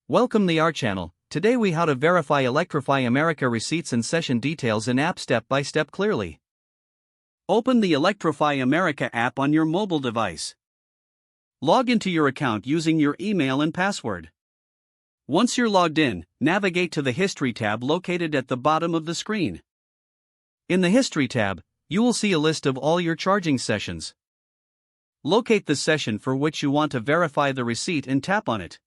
Welcome to our channel. Today we how to verify Electrify America receipts and session details in app step by step clearly. Open the Electrify America app on your mobile device. Log into your account using your email and password. Once you're logged in, navigate to the History tab located at the bottom of the screen. In the History tab, you will see a list of all your charging sessions. Locate the session for which you want to verify the receipt and tap on it.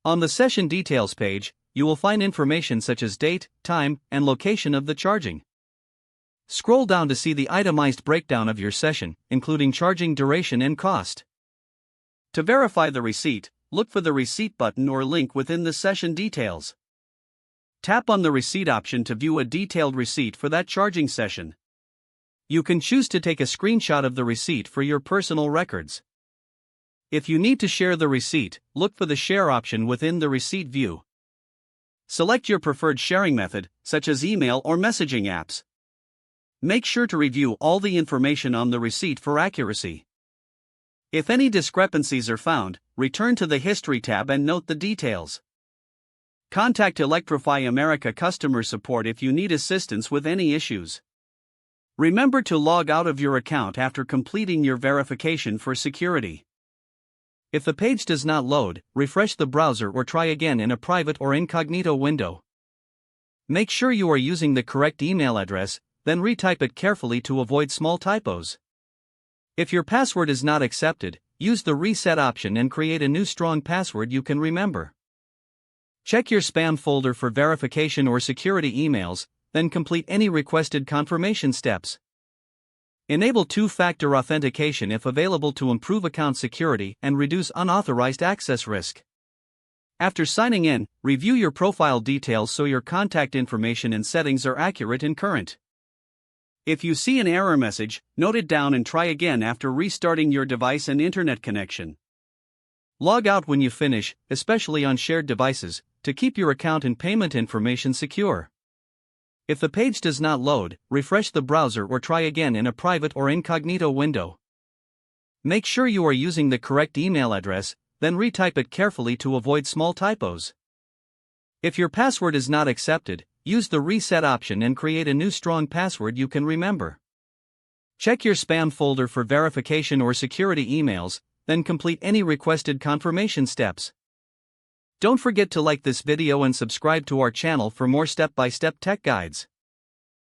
On the Session Details page, you will find information such as date, time, and location of the charging. Scroll down to see the itemized breakdown of your session, including charging duration and cost. To verify the receipt, look for the Receipt button or link within the Session Details. Tap on the Receipt option to view a detailed receipt for that charging session. You can choose to take a screenshot of the receipt for your personal records. If you need to share the receipt, look for the Share option within the Receipt view. Select your preferred sharing method, such as email or messaging apps. Make sure to review all the information on the receipt for accuracy. If any discrepancies are found, return to the History tab and note the details. Contact Electrify America customer support if you need assistance with any issues. Remember to log out of your account after completing your verification for security. If the page does not load, refresh the browser or try again in a private or incognito window. Make sure you are using the correct email address, then retype it carefully to avoid small typos. If your password is not accepted, use the Reset option and create a new strong password you can remember. Check your spam folder for verification or security emails, then complete any requested confirmation steps. Enable two-factor authentication if available to improve account security and reduce unauthorized access risk. After signing in, review your profile details so your contact information and settings are accurate and current. If you see an error message, note it down and try again after restarting your device and internet connection. Log out when you finish, especially on shared devices, to keep your account and payment information secure. If the page does not load, refresh the browser or try again in a private or incognito window. Make sure you are using the correct email address, then retype it carefully to avoid small typos. If your password is not accepted, use the Reset option and create a new strong password you can remember. Check your spam folder for verification or security emails, then complete any requested confirmation steps. Don't forget to like this video and subscribe to our channel for more step-by-step tech guides.